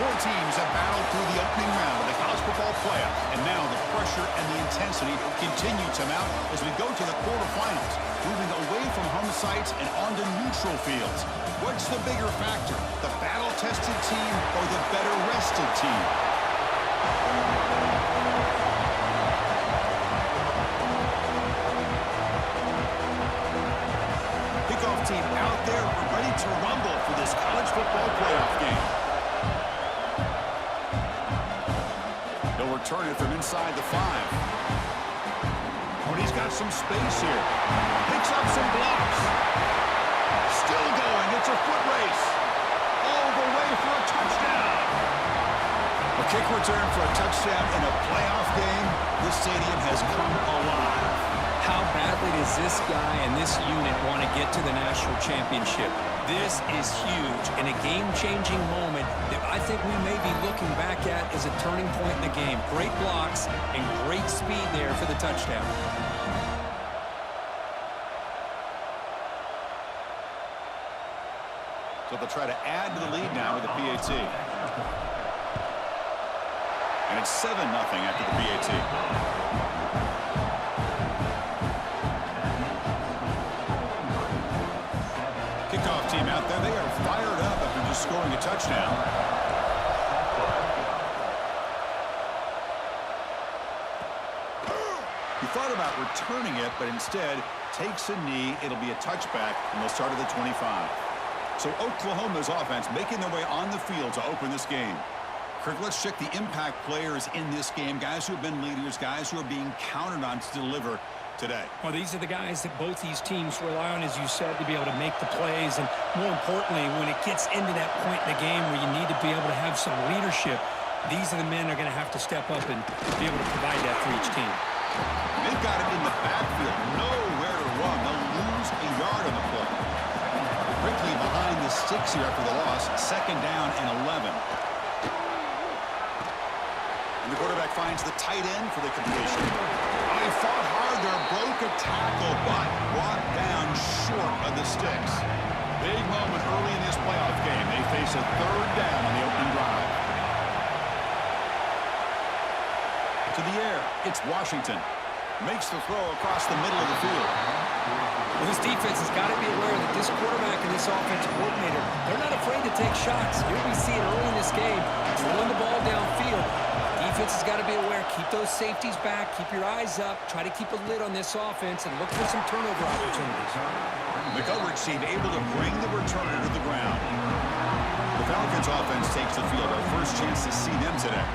Four teams have battled through the opening round of the college football playoff, and now the pressure and the intensity continue to mount as we go to the quarterfinals, moving away from home sites and onto neutral fields. What's the bigger factor, the battle-tested team or the better-rested team? Kickoff team out there, we're ready to rumble for this college football playoff game. They'll return it from inside the 5. Oh, and he's got some space here. Picks up some blocks. Still going. It's a foot race. All the way for a touchdown. A kick return for a touchdown in a playoff game. This stadium has come alive. How badly does this guy and this unit want to get to the national championship? This is huge and a game-changing moment that I think we may be looking back at as a turning point in the game. Great blocks and great speed there for the touchdown. So they'll try to add to the lead now with the PAT. And it's 7-0 after the PAT. Kickoff team out there. They are fired up after just scoring a touchdown. He thought about returning it, but instead takes a knee. It'll be a touchback, and they'll start at the 25. So Oklahoma's offense making their way on the field to open this game. Kirk, let's check the impact players in this game, guys who have been leaders, guys who are being counted on to deliver today. Well, these are the guys that both these teams rely on, as you said, to be able to make the plays. And more importantly, when it gets into that point in the game where you need to be able to have some leadership, these are the men that are going to have to step up and be able to provide that for each team. They've got it in the backfield, nowhere to run. They'll lose a yard on the play. Quickly behind the sticks here after the loss, 2nd down and 11. And the quarterback finds the tight end for the completion. Oh, he fought hard there, broke a tackle, but brought down short of the sticks. Big moment early in this playoff game. They face a 3rd down on the opening drive. To the air, it's Washington. Makes the throw across the middle of the field. Well, this defense has got to be aware that this quarterback and this offensive coordinator, they're not afraid to take shots. Here we see it early in this game, throwing the ball downfield. Defense has got to be aware. Keep those safeties back. Keep your eyes up. Try to keep a lid on this offense and look for some turnover opportunities. The coverage team able to bring the returner to the ground. The Falcons offense takes the field. Our first chance to see them today.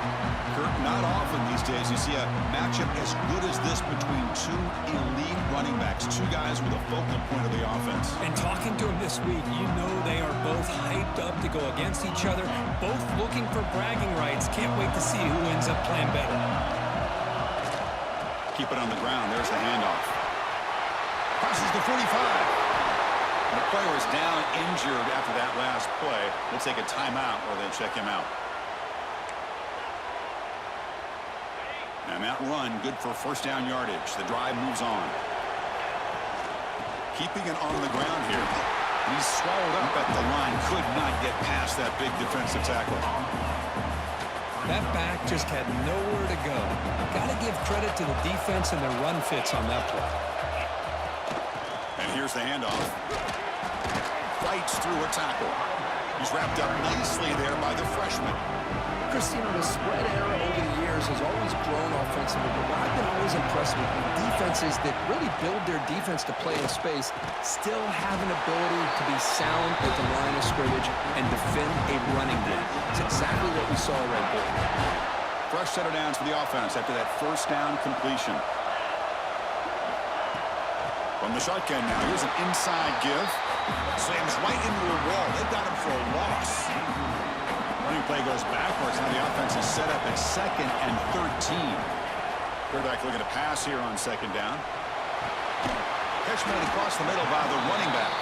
Kirk, not often these days you see a matchup as good as this between two elite running backs, two guys with a focal point of the offense. And talking to them this week, you know they are both hyped up to go against each other, both looking for bragging rights. Can't wait to see who ends up playing better. Keep it on the ground. There's the handoff. Crosses the 45. The player is down injured after that last play. We'll take a timeout or they'll check him out. And that run, good for 1st down yardage. The drive moves on. Keeping it on the ground here. He's swallowed up at the line. Could not get past that big defensive tackle. That back just had nowhere to go. Got to give credit to the defense and their run fits on that play. And here's the handoff. Fights through a tackle. He's wrapped up nicely there by the freshman. Christina, the spread era over the years has always grown offensively, but what I've been always impressed with defenses that really build their defense to play in space still have an ability to be sound at the line of scrimmage and defend a running game. It's exactly what we saw right there. Fresh set of downs for the offense after that 1st down completion. From the shotgun now, here's an inside give. Slams right into a wall. They've got him for a loss. Running play goes backwards. Now the offense is set up at 2nd and 13. Quarterback looking to pass here on 2nd down. Catch made across the middle by the running back.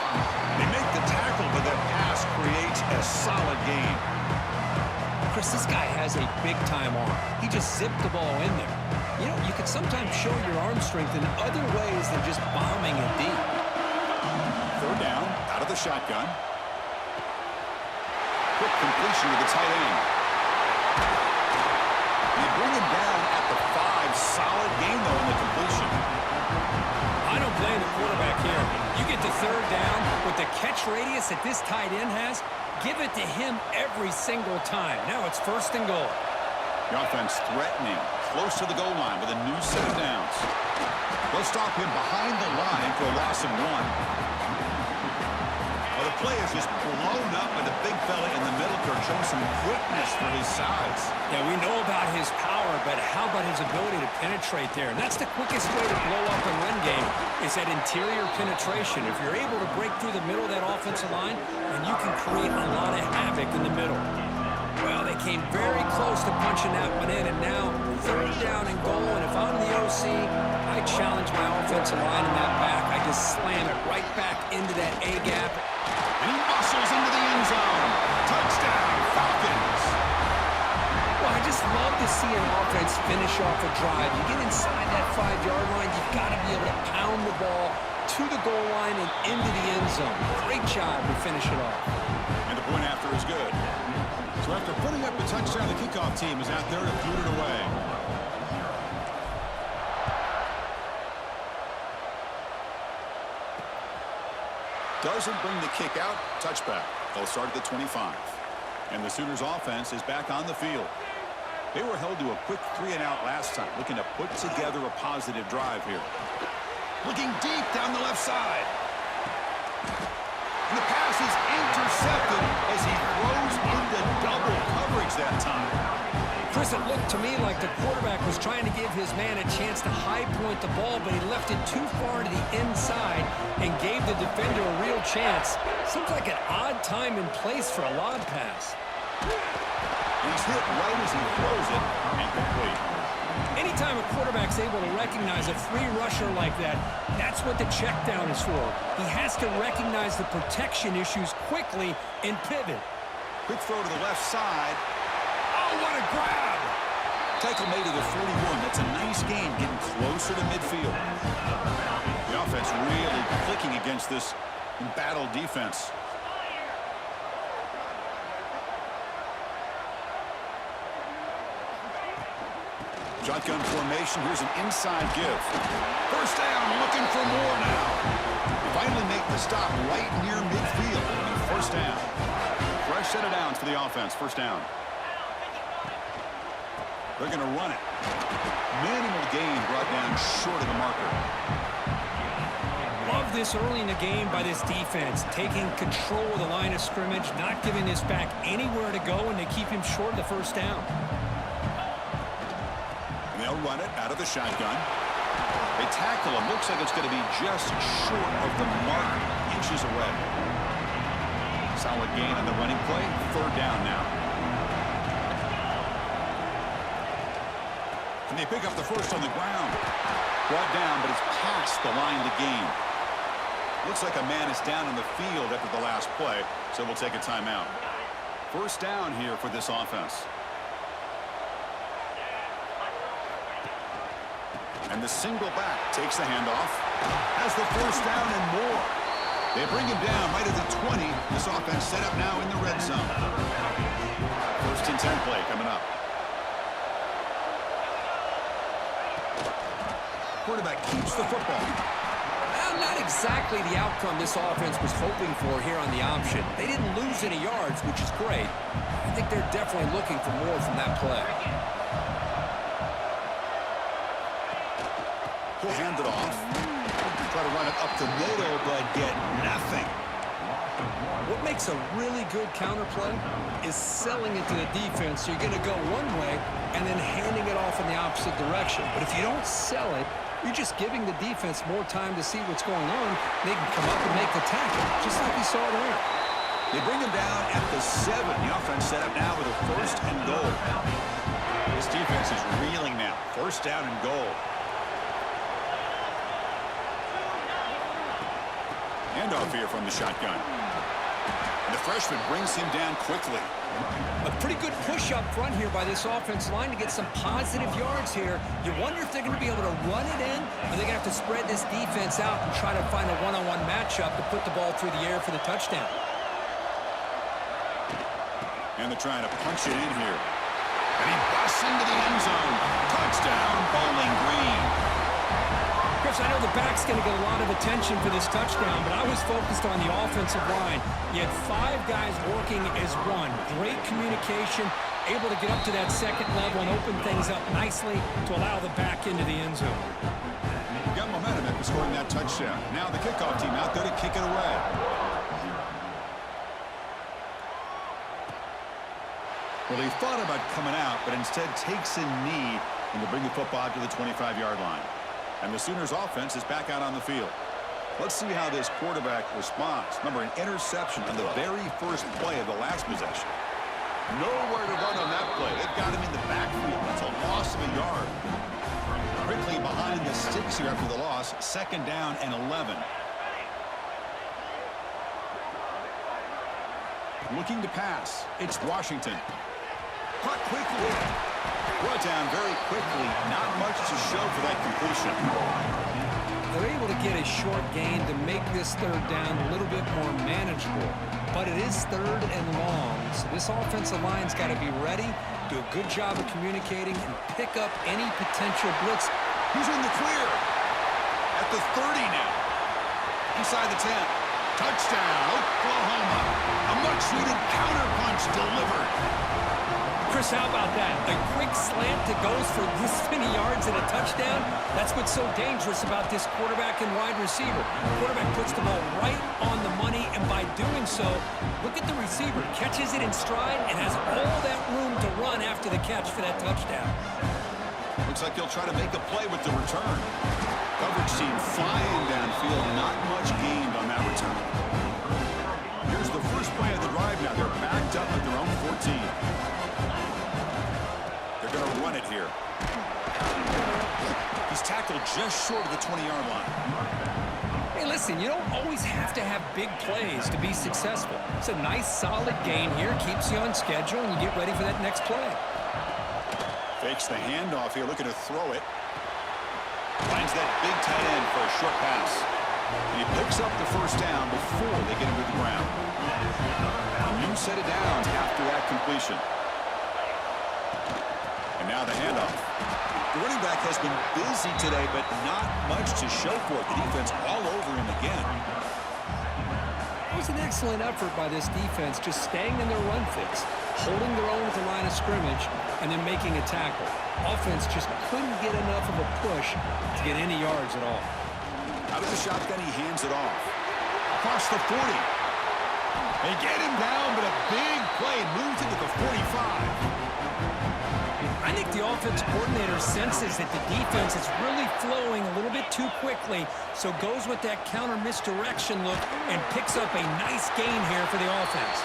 They make the tackle, but that pass creates a solid gain. Chris, this guy has a big-time arm. He just zipped the ball in there. You know, you can sometimes show your arm strength in other ways than just bombing it deep. 3rd down, out of the shotgun. Quick completion to the tight end. They bring him down at the 5. Solid gain, though, in the completion. I don't blame the quarterback here. You get to third down with the catch radius that this tight end has, give it to him every single time. Now it's 1st and goal. The offense threatening, close to the goal line with a new set of downs. They'll stop him behind the line for a loss of 1. Well, the play is just blown up by the big fella in the middle, Kirk, showing some quickness for his size. Yeah, we know about his power, but how about his ability to penetrate there? And that's the quickest way to blow up a run game is that interior penetration. If you're able to break through the middle of that offensive line, then you can create a lot of havoc in the middle. Well, they came very close to punching that one in, and now 3rd down and goal. And if I'm the OC, I challenge my offensive line in that back. I just slam it right back into that A-gap. And he muscles into the end zone. Touchdown, Falcons. Well, I just love to see an offense finish off a drive. You get inside that 5-yard line, you've got to be able to pound the ball to the goal line and into the end zone. Great job to finish it off. And the point after is good. So after putting up the touchdown, the kickoff team is out there to boot it away. Doesn't bring the kick out. Touchback. They'll start at the 25. And the Sooners offense is back on the field. They were held to a quick 3-and-out last time, looking to put together a positive drive here. Looking deep down the left side. And the pass is intercepted as he throws into double coverage that time. Chris, it looked to me like the quarterback was trying to give his man a chance to high point the ball, but he left it too far to the inside and gave the defender a real chance. Seems like an odd time and place for a lob pass. He's hit right as he throws it and complete. Anytime a quarterback's able to recognize a free rusher like that, that's what the check down is for. He has to recognize the protection issues quickly and pivot. Quick throw to the left side. Oh, what a grab! Tackle made at the 41. That's a nice gain, getting closer to midfield. The offense really clicking against this embattled defense. Shotgun formation. Here's an inside give. 1st down, looking for more now. Finally make the stop right near midfield. And 1st down. Fresh set of downs for the offense. 1st down. They're going to run it. Minimal gain brought down short of the marker. Love this early in the game by this defense, taking control of the line of scrimmage, not giving this back anywhere to go, and they keep him short of the 1st down. They'll run it out of the shotgun. They tackle him. Looks like it's going to be just short of the mark, inches away. Solid gain on the running play. 3rd down now. And they pick up the 1st on the ground. Brought down, but it's past the line to gain. Looks like a man is down on the field after the last play, so we'll take a timeout. 1st down here for this offense. And the single back takes the handoff. Has the 1st down and more. They bring him down right at the 20. This offense set up now in the red zone. 1st and 10 play coming up. Quarterback keeps the football. Well, not exactly the outcome this offense was hoping for here on the option. They didn't lose any yards, which is great. I think they're definitely looking for more from that play. He'll hand it off. Try to run it up the middle, but get nothing. What makes a really good counterplay is selling it to the defense. So you're going to go one way and then handing it off in the opposite direction. But if you don't sell it, you're just giving the defense more time to see what's going on. They can come up and make the tackle, just like we saw there. They bring him down at the 7. The offense set up now with a 1st and goal. This defense is reeling now. 1st down and goal. Handoff here from the shotgun. And the freshman brings him down quickly. A pretty good push up front here by this offensive line to get some positive yards here. You wonder if they're going to be able to run it in, or they're going to have to spread this defense out and try to find a one-on-one matchup to put the ball through the air for the touchdown. And they're trying to punch it in here. And he busts into the end zone. Touchdown, Bowling Green. Chris, I know the back's going to get a lot of attention for this touchdown, but I was focused on the offensive line. You had 5 guys working as one. Great communication, able to get up to that second level and open things up nicely to allow the back into the end zone. Got momentum after scoring that touchdown. Now the kickoff team out there to kick it away. Well, he thought about coming out, but instead takes a knee and to bring the football to the 25-yard line. And the Sooners offense is back out on the field. Let's see how this quarterback responds. Remember, an interception on the very first play of the last possession. Nowhere to run on that play. They've got him in the backfield. That's a loss of a yard. Quickly behind the sticks here after the loss. 2nd down and 11. Looking to pass. It's Washington. Caught quickly. Brought down very quickly. Not much to show for that completion. They're able to get a short gain to make this 3rd down a little bit more manageable. But it is 3rd and long, so this offensive line's got to be ready, do a good job of communicating, and pick up any potential blitz. He's in the clear. At the 30 now. Inside the 10. Touchdown, Oklahoma. A much-needed counterpunch delivered. Chris, how about that? A quick slant that goes for this many yards and a touchdown. That's what's so dangerous about this quarterback and wide receiver. The quarterback puts the ball right on the money, and by doing so, look at the receiver. Catches it in stride and has all that room to run after the catch for that touchdown. Looks like he'll try to make a play with the return. Coverage team flying downfield. Not much gained on that return. Here's the first play of the drive now. They're backed up at their own 14. They're going to run it here. He's tackled just short of the 20-yard line. Hey, listen, you don't always have to have big plays to be successful. It's a nice, solid gain here. Keeps you on schedule, and you get ready for that next play. Fakes the handoff here, looking to throw it. Finds that big tight end for a short pass. And he picks up the first down before they get him to the ground. A new set of downs after that completion. And now the handoff. The running back has been busy today, but not much to show for it. The defense all over him again. It was an excellent effort by this defense, just staying in their run fix, holding their own at the line of scrimmage, and then making a tackle. Offense just couldn't get enough of a push to get any yards at all. Out of the shotgun, he hands it off. Across the 40. They get him down, but a big play moves into the 45. I think the offense coordinator senses that the defense is really flowing a little bit too quickly, so goes with that counter misdirection look and picks up a nice gain here for the offense.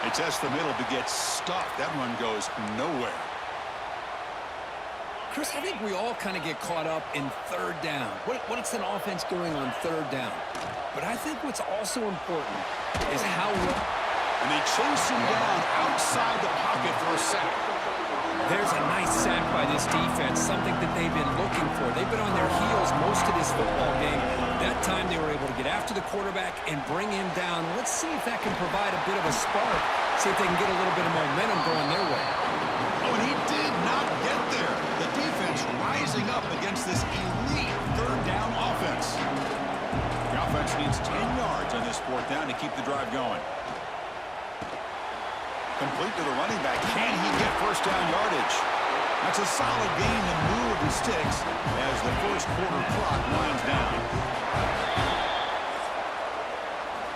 They test the middle to get stuffed. That one goes nowhere. Chris, I think we all kind of get caught up in 3rd down. What's an offense doing on 3rd down? But I think what's also important is how well... And they chase him down outside the pocket for a sack. There's a nice sack by this defense, something that they've been looking for. They've been on their heels most of this football game. That time they were able to get after the quarterback and bring him down. Let's see if that can provide a bit of a spark, see if they can get a little bit of momentum going their way. Oh, and he did not get there. The defense rising up against this elite 3rd down offense. The offense needs 10 yards on this 4th down to keep the drive going. Complete to the running back. Can he get first down yardage? That's a solid gain in lieu of the sticks as the first quarter clock winds down.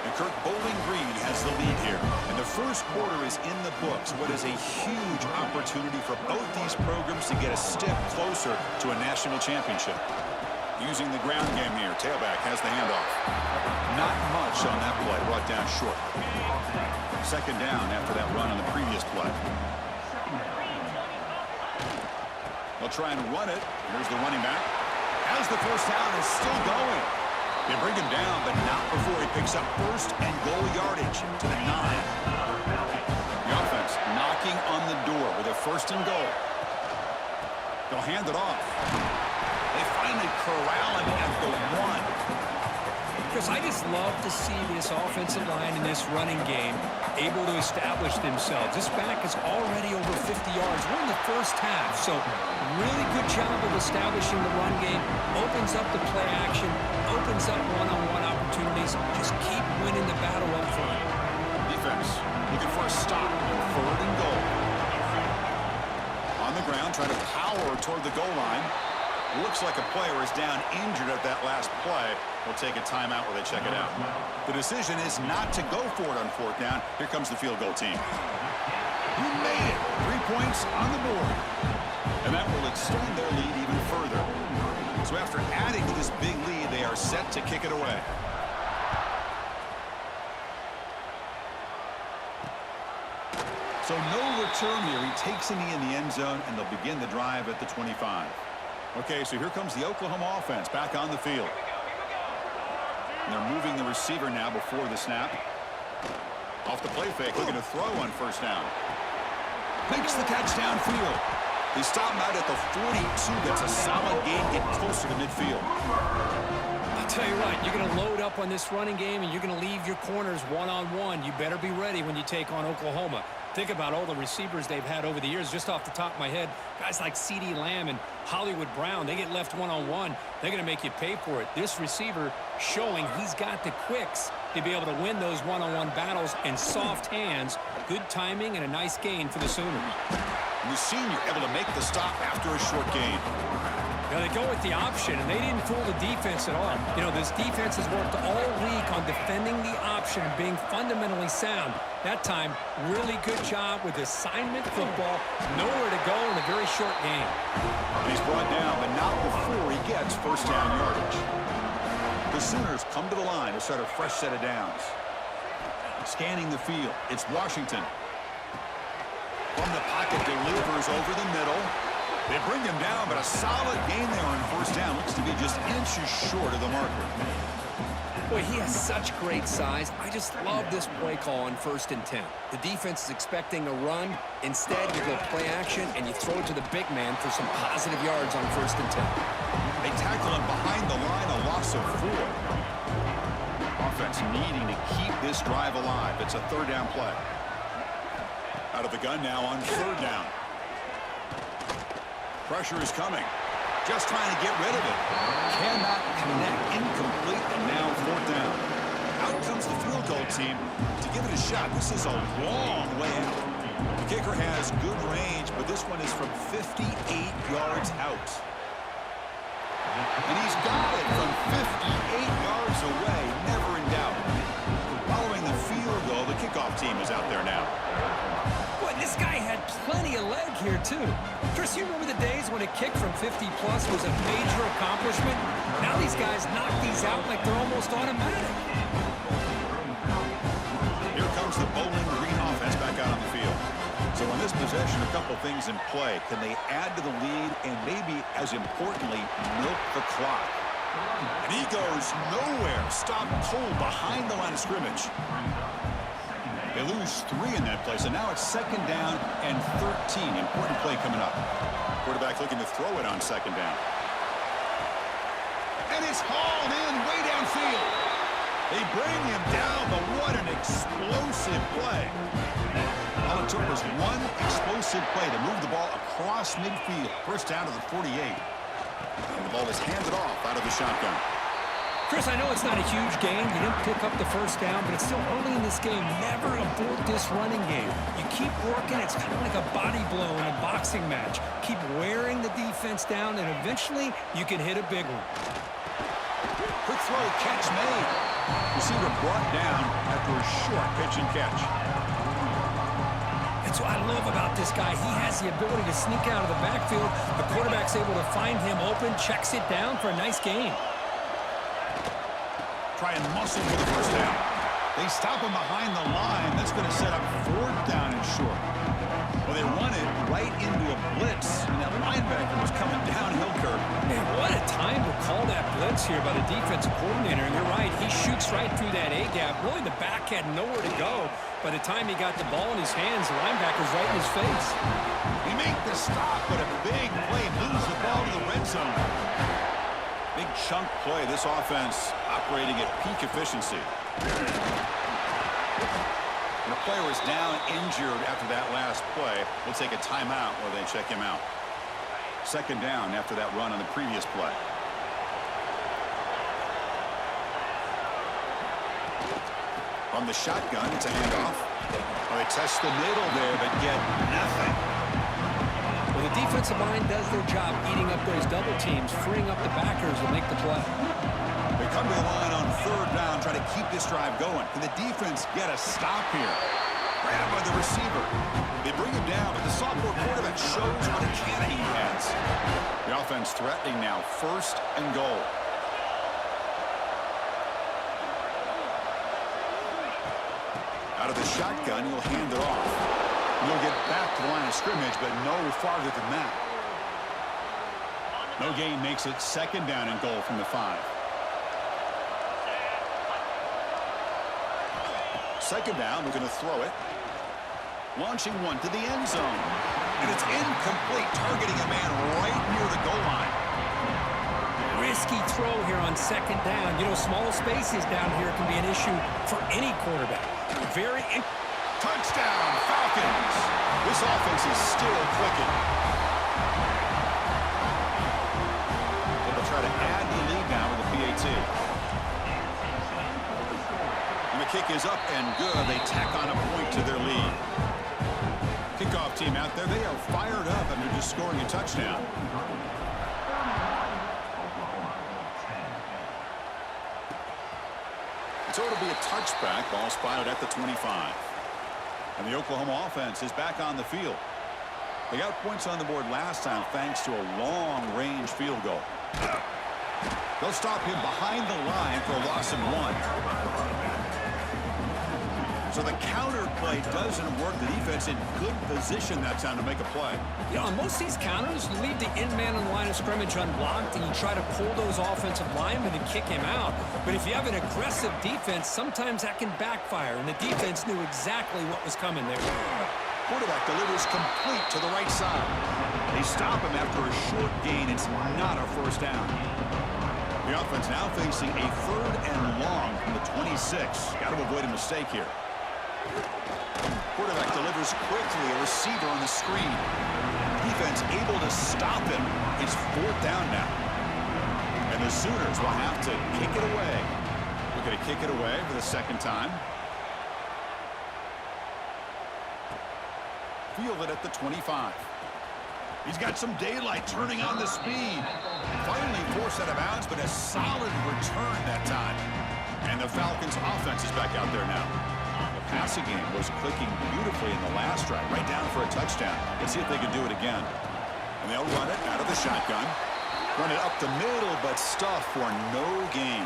And Kirk, Bowling Green has the lead here. And the first quarter is in the books. What is a huge opportunity for both these programs to get a step closer to a national championship. Using the ground game here. Tailback has the handoff. Not much on that play. Brought down short. 2nd down after that run on the previous play. They'll try and run it. Here's the running back. As the first down is still going. They bring him down, but not before he picks up first and goal yardage to the 9. The offense knocking on the door with a 1st and goal. They'll hand it off. They finally corral him at the 1. Chris, Chris, I just love to see this offensive line in this running game able to establish themselves. This back is already over 50 yards. We're in the first half, so really good job of establishing the run game. Opens up the play action, opens up one-on-one opportunities. Just keep winning the battle up front. Defense looking for a stop. 3rd and goal. On the ground, trying to power toward the goal line. Looks like a player is down injured at that last play. We'll take a timeout while they check it out. The decision is not to go for it on 4th down. Here comes the field goal team. You made it. 3 points on the board. And that will extend their lead even further. So after adding to this big lead, they are set to kick it away. So no return here. He takes a knee in the end zone, and they'll begin the drive at the 25. Okay, so here comes the Oklahoma offense back on the field. And they're moving the receiver now before the snap. Off the play fake, looking to throw on 1st down. Makes the catch downfield. They stop him out at the 42. That's a solid gain, getting closer to midfield. I'll tell you what, you're going to load up on this running game, and you're going to leave your corners one-on-one. You better be ready when you take on Oklahoma. Think about all the receivers they've had over the years. Just off the top of my head, guys like CeeDee Lamb and Hollywood Brown, they get left one-on-one. They're going to make you pay for it. This receiver showing he's got the quicks to be able to win those one-on-one battles and soft hands. Good timing and a nice gain for the Sooners. The senior able to make the stop after a short gain. Now they go with the option, and they didn't fool the defense at all. You know, this defense has worked all week on defending the option and being fundamentally sound. That time, really good job with assignment football. Nowhere to go in a very short game. He's brought down, but not before he gets 1st down yardage. The Sooners come to the line to start a fresh set of downs. Scanning the field, it's Washington. From the pocket, delivers over the middle. They bring him down, but a solid gain there on 1st down. Looks to be just inches short of the marker. Boy, he has such great size. I just love this play call on 1st and 10. The defense is expecting a run. Instead, you go play action, and you throw it to the big man for some positive yards on 1st and 10. They tackle him behind the line, a loss of 4. Offense needing to keep this drive alive. It's a 3rd down play. Out of the gun now on 3rd down. Pressure is coming. Just trying to get rid of it. Cannot connect. Incomplete, and now 4th down. Out comes the field goal team to give it a shot. This is a long way out. The kicker has good range, but this one is from 58 yards out. And he's got it from 58 yards away. Never in doubt. Following the field goal, the kickoff team is out there now. Boy, this guy had plenty of leg here, too. Chris, you remember the days when a kick from 50-plus was a major accomplishment? Now these guys knock these out like they're almost automatic. Here comes the Bowling Green offense back out on the field. So on this possession, a couple things in play. Can they add to the lead and maybe, as importantly, milk the clock? And he goes nowhere. Stop cold behind the line of scrimmage. They lose 3 in that play, so now it's 2nd down and 13. Important play coming up. Quarterback looking to throw it on 2nd down. And it's hauled in way downfield. They bring him down, but what an explosive play. All it took was one explosive play to move the ball across midfield. 1st down to the 48. And the ball is handed off out of the shotgun. Chris, I know it's not a huge game. You didn't pick up the 1st down, but it's still early in this game. Never abort this running game. You keep working. It's kind of like a body blow in a boxing match. Keep wearing the defense down, and eventually you can hit a big one. Quick throw, catch made. Receiver brought down after a short pitch and catch. That's what I love about this guy. He has the ability to sneak out of the backfield. The quarterback's able to find him open, checks it down for a nice gain. Try and muscle for the 1st down. They stop him behind the line. That's going to set up 4th down and short. Well, they run it right into a blitz, and that linebacker was coming downhill curve. Man, what a time to call that blitz here by the defensive coordinator. And you're right, he shoots right through that A-gap. Really, the back had nowhere to go. By the time he got the ball in his hands, the linebacker's right in his face. He made the stop, but a big play moves the ball to the red zone. Big chunk play. This offense operating at peak efficiency. And the player is down injured after that last play. We'll take a timeout where they check him out. Second down after that run on the previous play. From the shotgun, it's a handoff. Oh, they test the middle there, but get nothing. Well, the defensive line does their job eating up those double teams, freeing up the backers to make the play. They come to the line on third down, try to keep this drive going. Can the defense get a stop here? Grabbed by the receiver. They bring him down, but the sophomore quarterback shows what a cannon he has. The offense threatening now, first and goal. Out of the shotgun, he'll hand it off. He'll get back to the line of scrimmage, but no farther than that. No gain makes it second down and goal from the 5. Second down, we're going to throw it. Launching one to the end zone. And it's incomplete, targeting a man right near the goal line. Risky throw here on second down. You know, small spaces down here can be an issue for any quarterback. Touchdown, Falcons. This offense is still clicking. They'll try to add the lead now with the PAT. And the kick is up and good. They tack on a point to their lead. Kickoff team out there. They are fired up and they're just scoring a touchdown. So it'll be a touchback. Ball spotted at the 25. And the Oklahoma offense is back on the field. They got points on the board last time thanks to a long-range field goal. They'll stop him behind the line for a loss of 1. So the counter play doesn't work. The defense in good position that time to make a play. You know, on most of these counters, you leave the in man on the line of scrimmage unblocked, and you try to pull those offensive linemen and kick him out. But if you have an aggressive defense, sometimes that can backfire, and the defense knew exactly what was coming there. Quarterback delivers complete to the right side. They stop him after a short gain. It's not a first down. The offense now facing a third and long from the 26. Got to avoid a mistake here. Quarterback delivers quickly, a receiver on the screen. Defense able to stop him. It's fourth down now. And the Sooners will have to kick it away. We're going to kick it away for the second time. Field it at the 25. He's got some daylight, turning on the speed. Finally forced out of bounds, but a solid return that time. And the Falcons offense is back out there now. The passing game was clicking beautifully in the last drive, right down for a touchdown. Let's see if they can do it again. And they'll run it out of the shotgun. Run it up the middle, but stuff for no gain.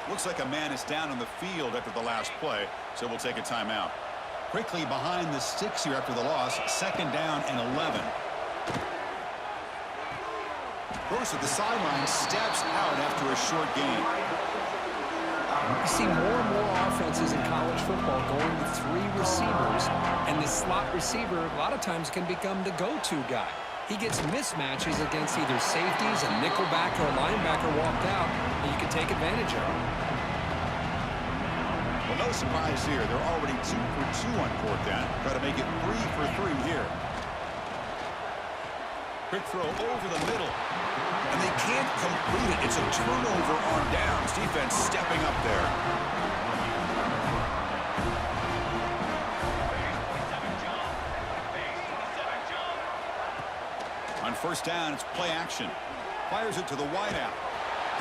Looks like a man is down on the field after the last play, so we'll take a timeout. Quickly behind the sticks here after the loss. Second down and 11. Bruce at the sideline steps out after a short gain. You see more and more offenses in college football going with 3 receivers, and the slot receiver a lot of times can become the go-to guy. He gets mismatches against either safeties, a nickelback, or a linebacker walked out, and you can take advantage of it. Well, no surprise here. They're already 2 for 2 on fourth down. Try to make it 3 for 3 here. Quick throw over the middle. And they can't complete it. It's a turnover on downs. Defense stepping up there. On first down, it's play action. Fires it to the wideout.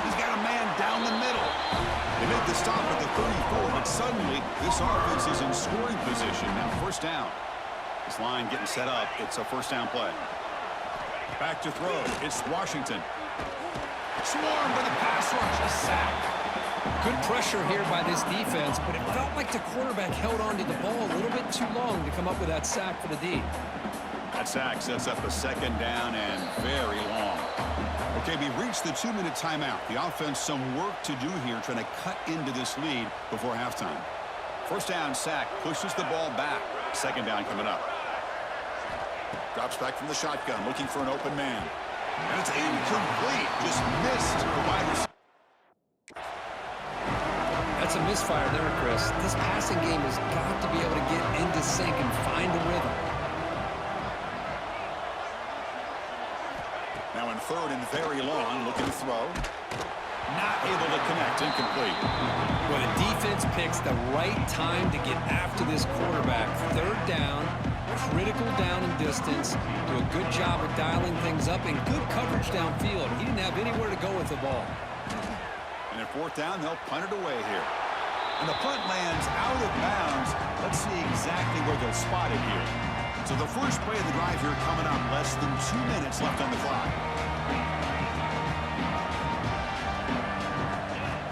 He's got a man down the middle. They make the stop at the 34, but suddenly this offense is in scoring position. Now first down. This line getting set up. It's a first down play. Back to throw. It's Washington. Swarmed by the pass rush. A sack. Good pressure here by this defense, but it felt like the quarterback held onto the ball a little bit too long to come up with that sack for the D. That sack sets up a second down and very long. Okay, we reached the 2-minute timeout. The offense some work to do here trying to cut into this lead before halftime. First down sack pushes the ball back. Second down coming up. Drops back from the shotgun looking for an open man. And it's incomplete. Just missed the wide receiver. That's a misfire there, Chris. This passing game has got to be able to get into sync and find a rhythm. Now in third and very long, looking to throw. Not able to connect, incomplete. Well, the defense picks the right time to get after this quarterback. Third down, critical down and distance. Do a good job of dialing things up and good coverage downfield. He didn't have anywhere to go with the ball. And at fourth down, they'll punt it away here. And the punt lands out of bounds. Let's see exactly where they'll spot it here. So the first play of the drive here coming up. Less than 2 minutes left on the clock.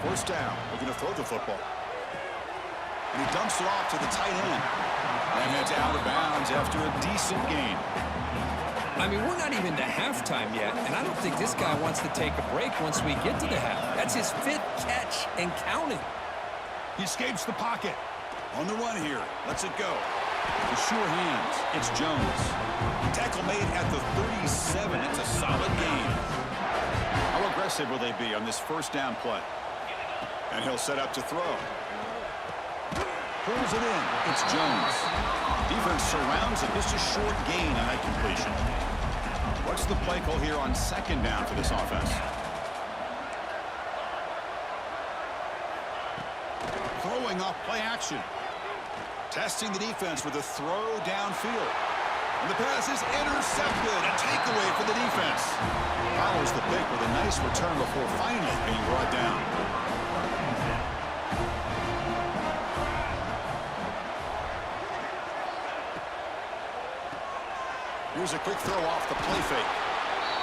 First down. Looking to throw the football. And he dumps it off to the tight end. And heads out of bounds after a decent gain. I mean, we're not even to halftime yet, and I don't think this guy wants to take a break once we get to the half. That's his 5th catch and counting. He escapes the pocket. On the run here. Lets it go. With sure hands, it's Jones. Tackle made at the 37. It's a solid gain. How aggressive will they be on this first down play? And he'll set up to throw. Pulls it in. It's Jones. Defense surrounds it. Just a short gain on that completion. What's the play call here on second down for this offense? Throwing off play action. Testing the defense with a throw downfield. And the pass is intercepted. A takeaway for the defense. Follows the pick with a nice return before finally being brought down. Here's a quick throw off the play fake.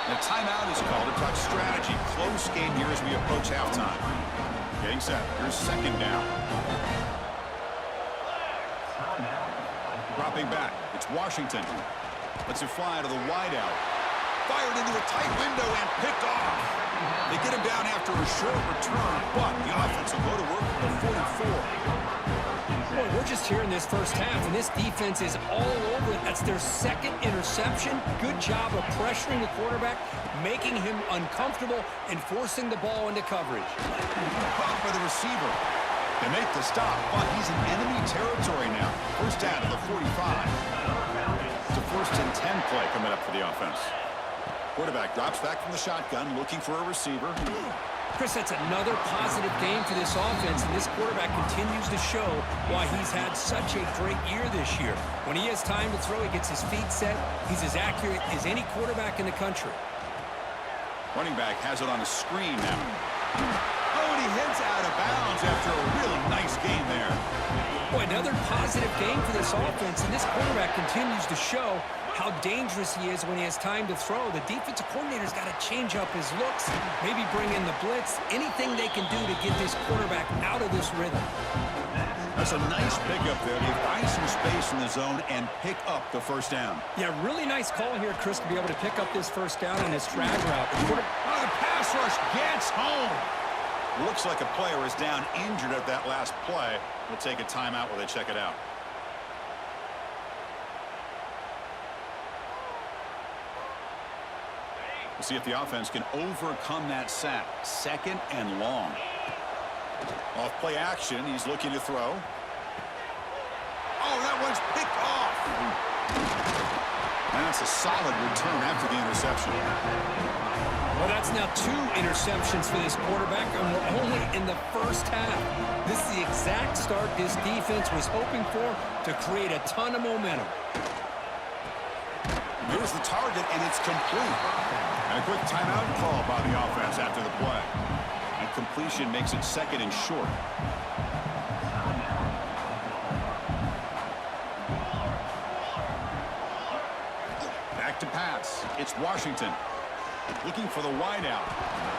And a timeout is called to talk strategy. Close game here as we approach halftime. Getting set. Here's second down. Dropping back. It's Washington. Lets it fly to the wideout. Fired into a tight window and picked off. They get him down after a short return, but the offense will go to work for the 44. Boy, we're just here in this first half, and this defense is all over it. That's their 2nd interception. Good job of pressuring the quarterback, making him uncomfortable, and forcing the ball into coverage. Caught by the receiver. They make the stop, but he's in enemy territory now. First down to the 45. It's a 1st and 10 play coming up for the offense. Quarterback drops back from the shotgun, looking for a receiver. Chris, that's another positive game for this offense, and this quarterback continues to show why he's had such a great year this year. When he has time to throw, he gets his feet set. He's as accurate as any quarterback in the country. Running back has it on a screen now. Oh, and he heads out of bounds after a really nice game there. Boy, another positive game for this offense, and this quarterback continues to show how dangerous he is when he has time to throw. The defensive coordinator's got to change up his looks, maybe bring in the blitz, anything they can do to get this quarterback out of this rhythm. That's a nice pickup there. They find some space in the zone and pick up the first down. Yeah, really nice call here, Chris, to be able to pick up this first down on this drag route. Oh, the pass rush gets home. Looks like a player is down injured at that last play. We'll take a timeout while they check it out. We'll see if the offense can overcome that sack. 2nd and long. Off play action. He's looking to throw. Oh, that one's picked off. And that's a solid return after the interception. Well, that's now 2 interceptions for this quarterback, and we're only in the first half. This is the exact start this defense was hoping for to create a ton of momentum. Here's the target, and it's complete. And a quick timeout call by the offense after the play. And completion makes it 2nd and short. Back to pass. It's Washington. Looking for the wideout.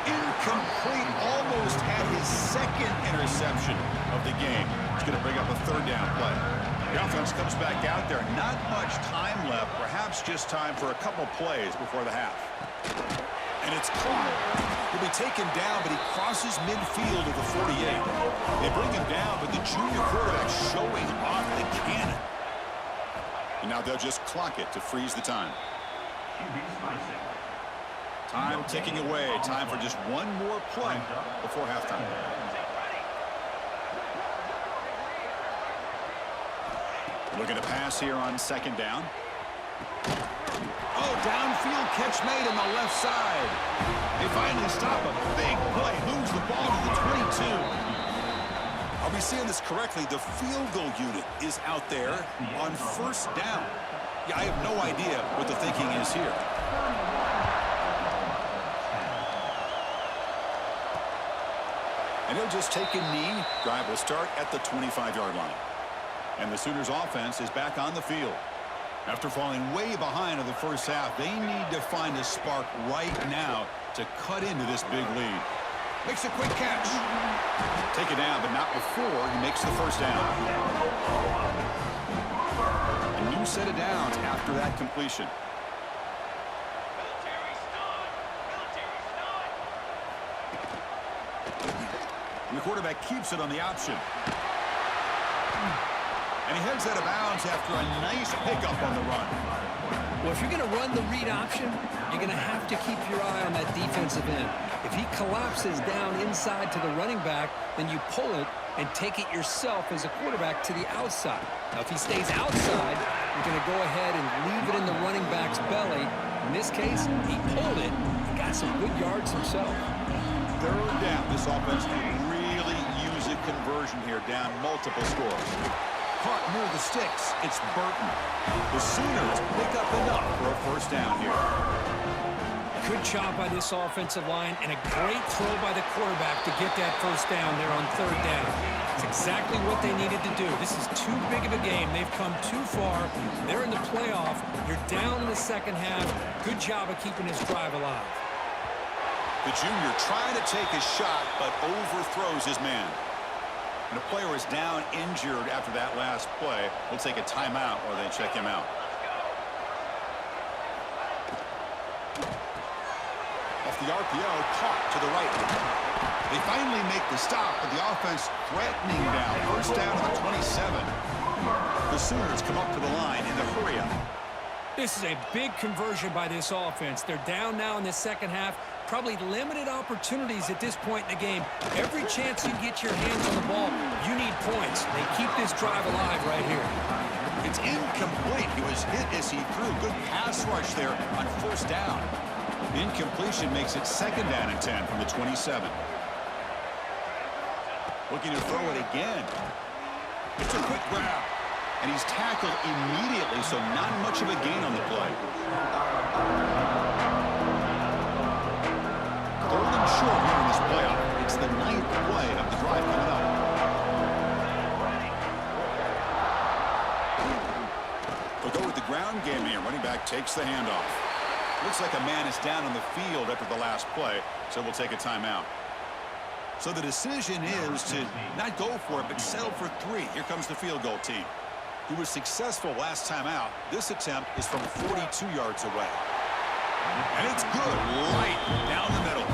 Incomplete. Almost had his 2nd interception of the game. It's going to bring up a 3rd down play. The offense comes back out there. Not much time left. Perhaps just time for a couple plays before the half. And it's caught. He'll be taken down, but he crosses midfield to the 48. They bring him down, but the junior quarterback showing off the cannon. And now they'll just clock it to freeze the time. Time ticking away. Time for just one more play before halftime. Looking to pass here on second down. Oh, downfield catch made on the left side. They finally stop a big play. Moves the ball to the 22. Are we seeing this correctly? The field goal unit is out there on first down. Yeah, I have no idea what the thinking is here. And he'll just take a knee. Drive will start at the 25-yard line. And the Sooners offense is back on the field. After falling way behind in the first half, they need to find a spark right now to cut into this big lead. Makes a quick catch. Take it down, but not before he makes the first down. A new set of downs after that completion. And the quarterback keeps it on the option. And he heads out of bounds after a nice pickup on the run. Well, if you're going to run the read option, you're going to have to keep your eye on that defensive end. If he collapses down inside to the running back, then you pull it and take it yourself as a quarterback to the outside. Now, if he stays outside, you're going to go ahead and leave it in the running back's belly. In this case, he pulled it and got some good yards himself. Third down. This offense can really use a conversion here, down multiple scores. Caught near the sticks. It's Burton. The Sooners pick up enough for a first down here. Good job by this offensive line and a great throw by the quarterback to get that first down there on third down. It's exactly what they needed to do. This is too big of a game. They've come too far. They're in the playoff. You're down in the second half. Good job of keeping this drive alive. The junior trying to take a shot, but overthrows his man. And the player is down injured after that last play. We'll take a timeout or they check him out. Off the RPO, caught to the right. They finally make the stop, but the offense threatening now. First down to the 27. The Sooners come up to the line in the hurry up. This is a big conversion by this offense. They're down now in the second half. Probably limited opportunities at this point in the game. Every chance you get your hands on the ball, you need points. They keep this drive alive right here. It's incomplete. He was hit as he threw. Good pass rush there on first down. Incompletion makes it second down and 10 from the 27. Looking to throw it again. It's a quick grab. And he's tackled immediately, so not much of a gain on the play. Third and short here in this playoff. It's the 9th play of the drive coming up. We'll go with the ground game here. Running back takes the handoff. Looks like a man is down on the field after the last play, so we'll take a timeout. So the decision is to not go for it, but settle for 3. Here comes the field goal team. He was successful last time out. This attempt is from 42 yards away. And it's good, right down the middle.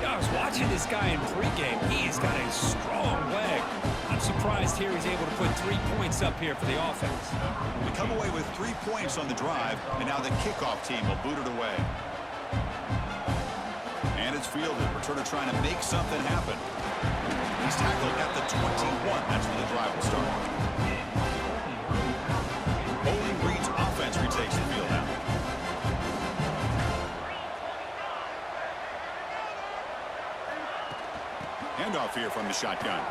I was watching this guy in pregame. He's got a strong leg. I'm surprised here he's able to put 3 points up here for the offense. We come away with 3 points on the drive, and now the kickoff team will boot it away. And it's fielded. Returner trying to make something happen. He's tackled at the 21. That's where the drive will start. Bowling Green's offense retakes the field now. Handoff here from the shotgun.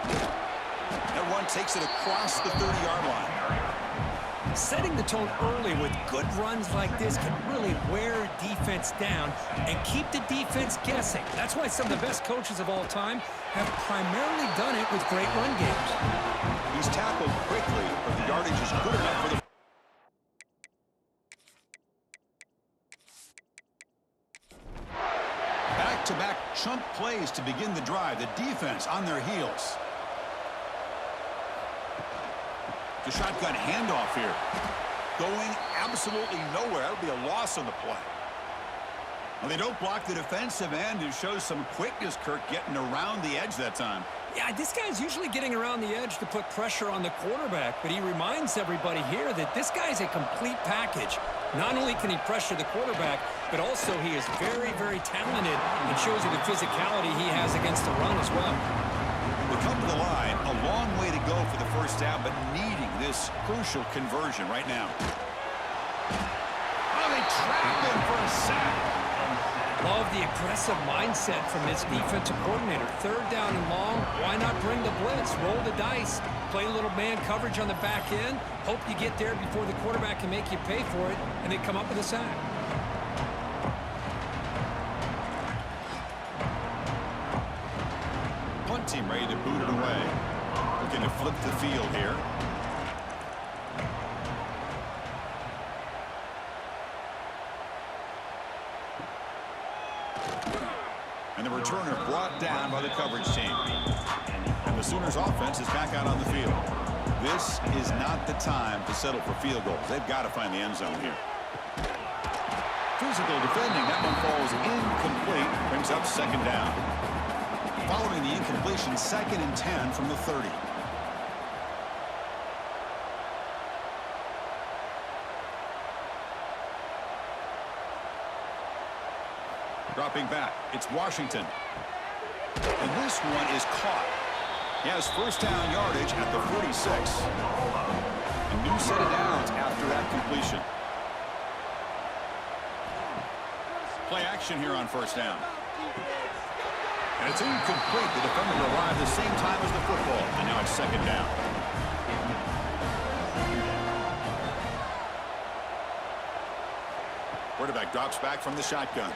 That one takes it across the 30-yard line. Setting the tone early with good runs like this can really wear defense down and keep the defense guessing. That's why some of the best coaches of all time have primarily done it with great run games. He's tackled quickly, but the yardage is good enough for the back-to-back chunk plays to begin the drive. The defense on their heels. The shotgun handoff here. Going absolutely nowhere. That'll be a loss on the play. Well, they don't block the defensive end. It shows some quickness, Kirk, getting around the edge that time. Yeah, this guy's usually getting around the edge to put pressure on the quarterback, but he reminds everybody here that this guy's a complete package. Not only can he pressure the quarterback, but also he is very, very talented and shows you the physicality he has against the run as well. They come to the line, a long way to go for the first down, but needing this crucial conversion right now. Oh, they trap him for a sack. Love the aggressive mindset from this defensive coordinator. Third down and long, why not bring the blitz? Roll the dice. Play a little man coverage on the back end. Hope you get there before the quarterback can make you pay for it, and they come up with a sack. Punt team ready to boot it away. Looking to flip the field here. And the returner brought down by the coverage team. And the Sooners offense is back out on the field. This is not the time to settle for field goals. They've got to find the end zone here. Physical defending. That one falls incomplete. Brings up second down. Following the incompletion, 2nd and 10 from the 30. Dropping back, it's Washington. And this one is caught. He has first down yardage at the 46. A new set of downs after that completion. Play action here on first down. And it's incomplete. The defender arrived the same time as the football. And now it's second down. Quarterback drops back from the shotgun.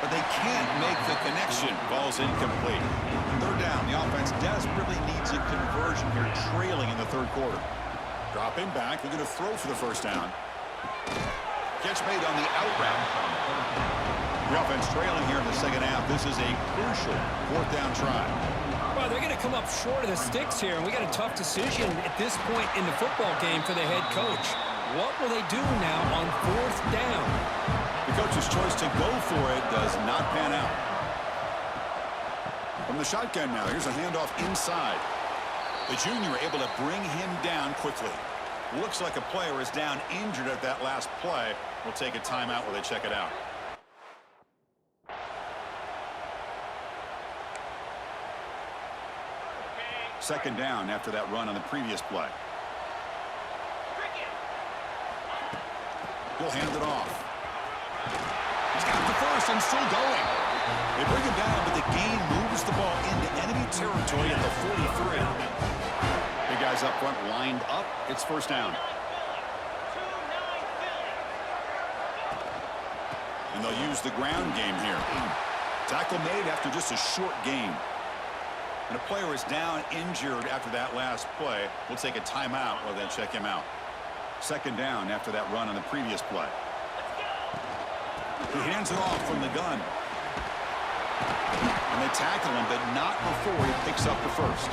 But they can't make the connection. Ball's incomplete. Third down. The offense desperately needs a conversion here, trailing in the third quarter. Dropping back. They're going to throw for the first down. Catch made on the out route. The offense trailing here in the second half. This is a crucial fourth down try. Well, they're going to come up short of the sticks here, and we got a tough decision at this point in the football game for the head coach. What will they do now on fourth down? The coach's choice to go for it does not pan out. From the shotgun now, here's a handoff inside. The junior able to bring him down quickly. Looks like a player is down injured at that last play. We'll take a timeout while they check it out. Second down after that run on the previous play. He'll hand it off. He's got the first and still going. They bring him down, but the gain moves the ball into enemy territory at the 43. Big guys up front lined up. It's first down. And they'll use the ground game here. Tackle made after just a short gain. And a player is down injured after that last play. We'll take a timeout while they check him out. Second down after that run on the previous play. He hands it off from the gun. And they tackle him, but not before he picks up the first.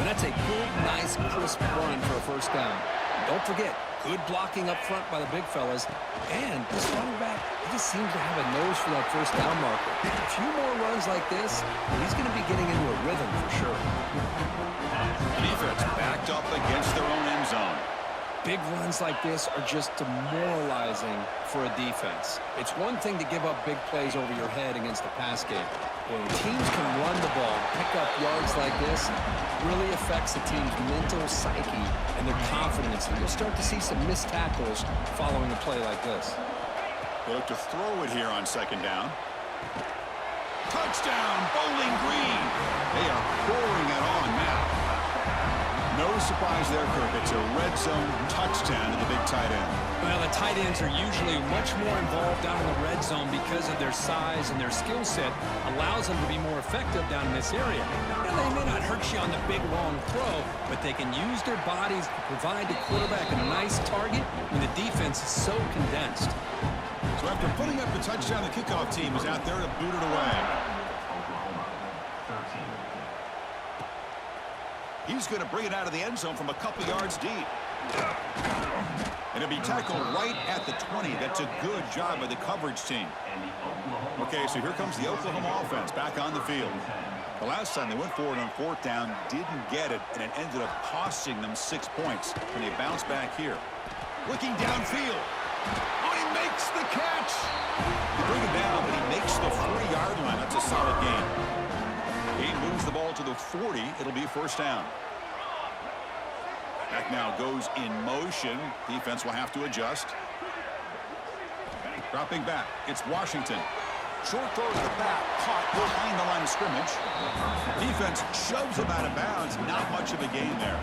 And that's a good, nice, crisp run for a first down. Don't forget, good blocking up front by the big fellas. And this running back, he just seems to have a nose for that first down marker. A few more runs like this, and he's going to be getting into a rhythm for sure. The defense backed up against their own end zone. Big runs like this are just demoralizing for a defense. It's one thing to give up big plays over your head against the pass game. When teams can run the ball, pick up yards like this, it really affects the team's mental psyche and their confidence. And you'll start to see some missed tackles following a play like this. They look to throw it here on second down. Touchdown, Bowling Green. They are pouring it on now. No surprise there, Kirk. It's a red zone touchdown to the big tight end. Well, the tight ends are usually much more involved down in the red zone because of their size and their skill set allows them to be more effective down in this area. Now, they may not hurt you on the big, long throw, but they can use their bodies to provide the quarterback a nice target when the defense is so condensed. So after putting up the touchdown, the kickoff team is out there to boot it away. He's going to bring it out of the end zone from a couple yards deep. And it'll be tackled right at the 20. That's a good job by the coverage team. Okay, so here comes the Oklahoma offense back on the field. The last time they went forward on fourth down, didn't get it, and it ended up costing them 6 points when they bounced back here. Looking downfield. Oh, he makes the catch. They bring him down, but he makes the 40-yard line. That's a solid gain. He moves the ball to the 40. It'll be first down. Back now goes in motion. Defense will have to adjust. Dropping back. It's Washington. Short throw to the back. Caught behind the line of scrimmage. Defense shoves him out of bounds. Not much of a gain there.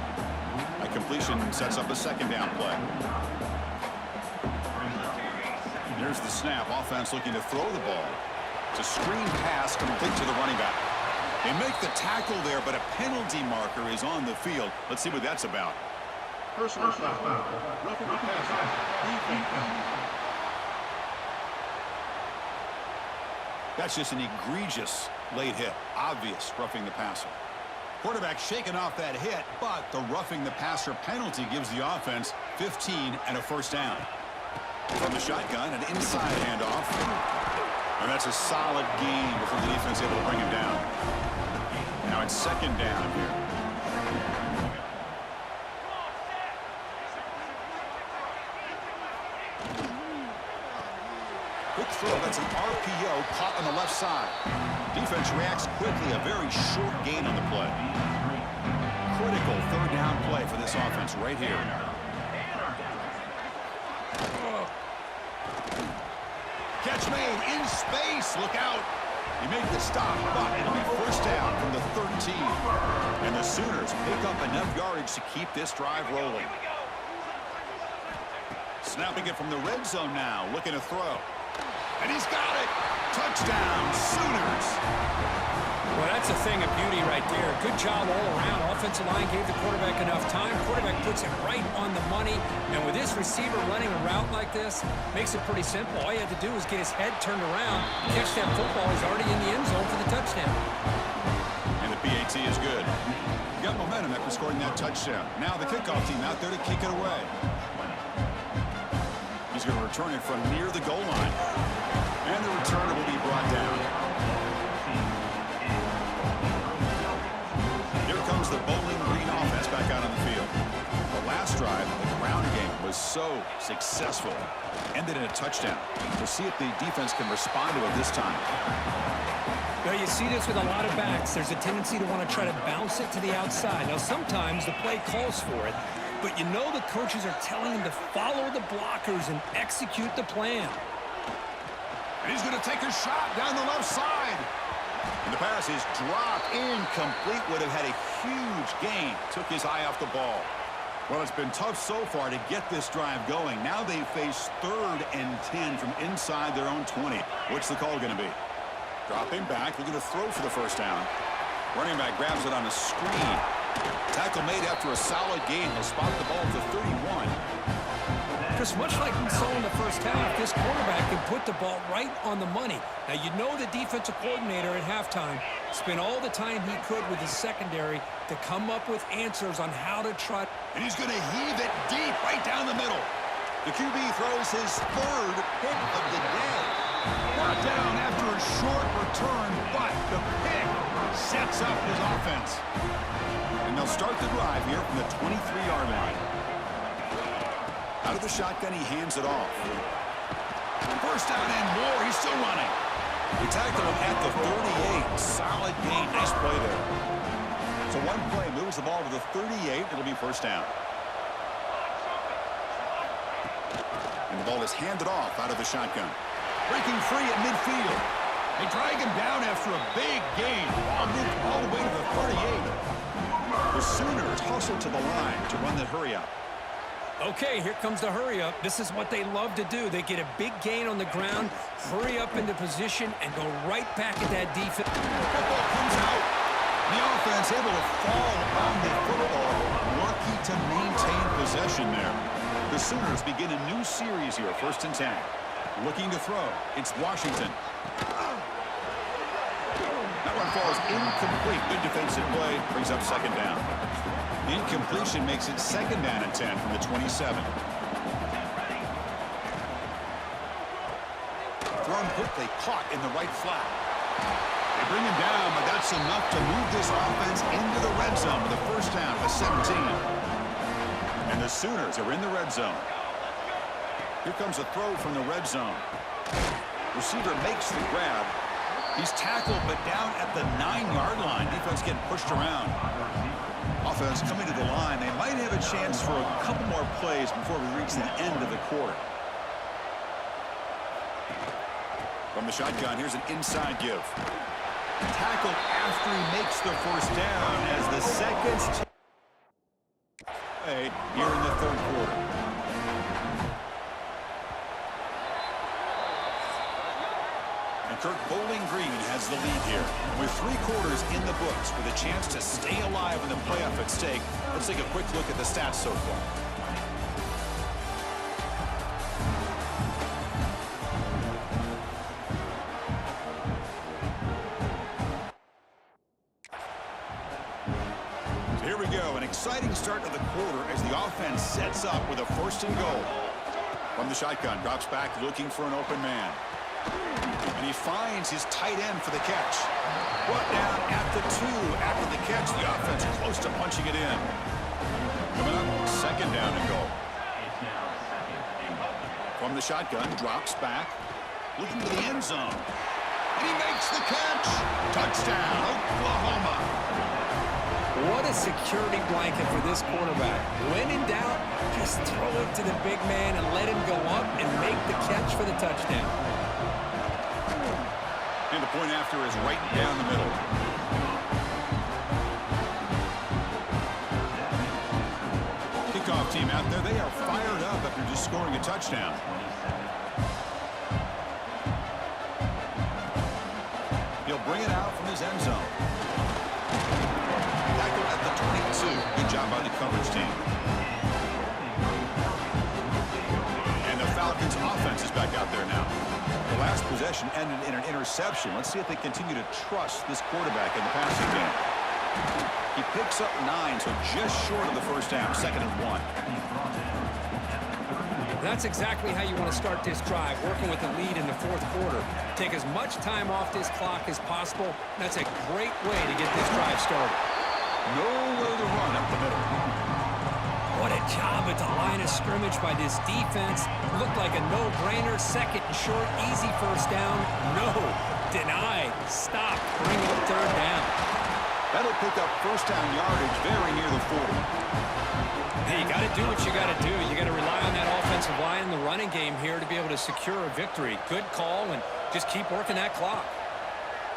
A completion sets up a second down play. There's the snap. Offense looking to throw the ball. It's a screen pass complete to the running back. They make the tackle there, but a penalty marker is on the field. Let's see what that's about. Personal foul. Roughing the passer. Defense. That's just an egregious late hit. Obvious roughing the passer. Quarterback shaking off that hit, but the roughing the passer penalty gives the offense 15 and a first down. From the shotgun, an inside handoff. And that's a solid gain before the defense able to bring him down. Now it's second down here. Quick throw, that's an RPO caught on the left side. Defense reacts quickly, a very short gain on the play. Critical third down play for this offense right here. Catch made in space, look out. He made the stop, but it'll be first down from the 13. And the Sooners pick up enough yardage to keep this drive rolling. Snapping it from the red zone now, looking to throw. And he's got it. Touchdown, Sooners. Well, that's a thing of beauty right there. Good job all around. Offensive line gave the quarterback enough time. Quarterback puts it right on the money. And with this receiver running a route like this, makes it pretty simple. All you have to do is get his head turned around, catch that football. He's already in the end zone for the touchdown. And the PAT is good. Got momentum after scoring that touchdown. Now the kickoff team out there to kick it away. He's going to return it from near the goal line. And the returner will be brought down. Here comes the Bowling Green offense back out on the field. The last drive, the ground game was so successful. Ended in a touchdown. We'll see if the defense can respond to it this time. Well, you see this with a lot of backs. There's a tendency to want to try to bounce it to the outside. Now, sometimes the play calls for it, but you know the coaches are telling him to follow the blockers and execute the plan. And he's going to take a shot down the left side. And the pass is dropped incomplete. Would have had a huge gain. Took his eye off the ball. Well, it's been tough so far to get this drive going. Now they face 3rd and 10 from inside their own 20. What's the call going to be? Dropping back, looking to throw for the first down. Running back grabs it on a screen. Tackle made after a solid gain. He'll spot the ball at the 31. Just much like we saw in the first half, this quarterback can put the ball right on the money. Now, you know the defensive coordinator at halftime spent all the time he could with his secondary to come up with answers on how to try. And he's going to heave it deep right down the middle. The QB throws his 3rd hit of the day. Brought down after a short return, but the pick sets up his offense. And they'll start the drive here from the 23-yard line. Out of the shotgun, he hands it off. First down and more. He's still running. They tackle him at the 38. Solid gain. Nice play there. So one play moves the ball to the 38. It'll be first down. And the ball is handed off out of the shotgun. Breaking free at midfield. They drag him down after a big gain. Ball moved all the way to the 38. The Sooners hustle to the line to run that hurry up. Okay, here comes the hurry up. This is what they love to do. They get a big gain on the ground, hurry up into position, and go right back at that defense. Football comes out. The offense able to fall on the football. Lucky to maintain possession there. The Sooners begin a new series here, 1st and 10. Looking to throw. It's Washington. That one falls incomplete. Good defensive play. Brings up second down. The incompletion makes it 2nd down and 10 from the 27. Thrown quickly, caught in the right flat. They bring him down, but that's enough to move this offense into the red zone with a first down with 17. And the Sooners are in the red zone. Here comes a throw from the red zone. Receiver makes the grab. He's tackled, but down at the 9-yard line. Defense getting pushed around. Offense coming to the line. They might have a chance for a couple more plays before we reach the end of the quarter. From the shotgun, here's an inside give. Tackled after he makes the first down as the seconds play here in the third quarter. And Kirk Bowling Green has the lead here. With 3 quarters in the books with a chance to stay alive in the playoff at stake, let's take a quick look at the stats so far. Here we go, an exciting start of the quarter as the offense sets up with a 1st and goal. From the shotgun, drops back looking for an open man. And he finds his tight end for the catch. Brought down at the 2 after the catch. The offense close to punching it in. Coming up, 2nd down and goal. From the shotgun, drops back, looking for the end zone. And he makes the catch. Touchdown, Oklahoma. What a security blanket for this quarterback. When in doubt, just throw it to the big man and let him go up and make the catch for the touchdown. And the point after is right down the middle. Kickoff team out there, they are fired up after just scoring a touchdown. He'll bring it out from his end zone. Tackle at the 22. Good job by the coverage team. And the Falcons offense is back out there now. The last possession ended in an interception. Let's see if they continue to trust this quarterback in the passing game. He picks up 9, so just short of the first down, 2nd and 1. That's exactly how you want to start this drive, working with the lead in the 4th quarter. Take as much time off this clock as possible. That's a great way to get this drive started. Nowhere to run up the middle. What a job at the line of scrimmage by this defense. Looked like a no-brainer. 2nd and short, easy first down. No, denied, stop, bring up 3rd down. That'll pick up first down yardage very near the 40. Hey, you got to do what you got to do. You got to rely on that offensive line in the running game here to be able to secure a victory. Good call, and just keep working that clock.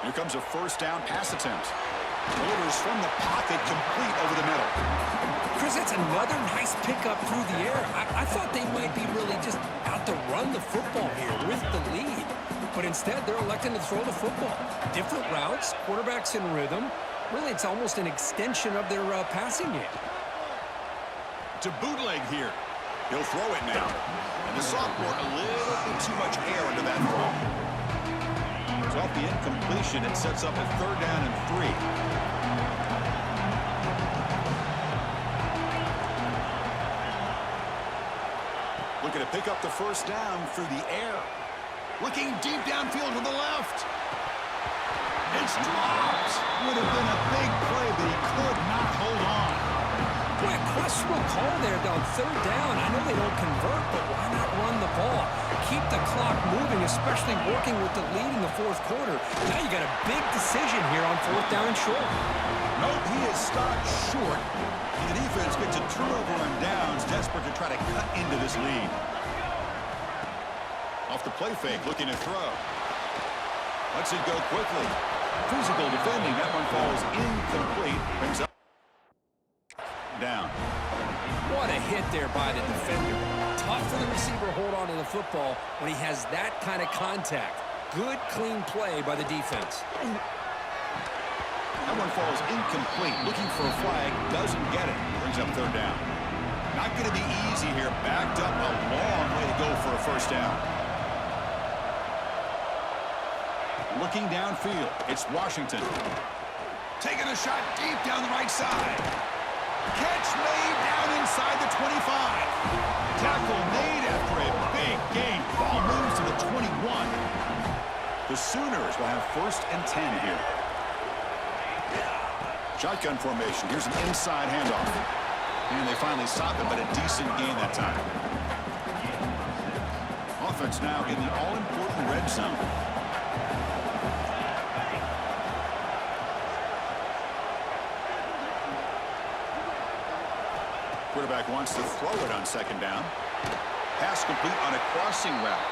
Here comes a first down pass attempt. Delivers from the pocket, complete over the middle. Chris, that's another nice pickup through the air. I thought they might be really just out to run the football here with the lead. But instead, they're electing to throw the football. Different routes, quarterbacks in rhythm. Really, it's almost an extension of their passing game. To bootleg here. He'll throw it now. And the sophomore, a little bit too much air into that throw. It's off the incompletion. It sets up a 3rd down and 3. Looking to pick up the first down through the air. Looking deep downfield to the left. It's dropped. Would have been a big play, but he could not hold on. Boy, a questionable call there on 3rd down. I know they don't convert, but why not run the ball? Keep the clock moving, especially working with the lead in the 4th quarter. Now you got a big decision here on 4th down and short. Nope, he is stopped short. And the defense gets a turnover on downs, desperate to try to cut into this lead. Off the play fake, looking to throw. Lets it go quickly. Physical defending. That one falls incomplete. Brings up down. What a hit there by the defender. Tough for the receiver to hold on to the football when he has that kind of contact. Good, clean play by the defense. That one falls incomplete. Looking for a flag. Doesn't get it. Brings up 3rd down. Not going to be easy here. Backed up a long way to go for a first down. Looking downfield. It's Washington. Taking a shot deep down the right side. Catch made down inside the 25. Tackle made after a big gain. Ball moves to the 21. The Sooners will have 1st and 10 here. Shotgun formation. Here's an inside handoff. And they finally stop it, but a decent gain that time. offense now in the all-important red zone. Quarterback wants to throw it on second down. Pass complete on a crossing route.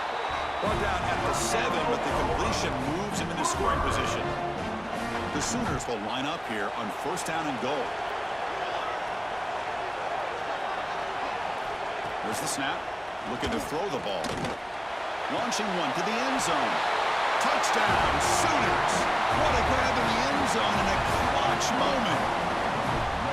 Brought down at the 7, but the completion moves him into scoring position. The Sooners will line up here on first down and goal. There's the snap. Looking to throw the ball. Launching one to the end zone. Touchdown, Sooners! What a grab in the end zone in a clutch moment.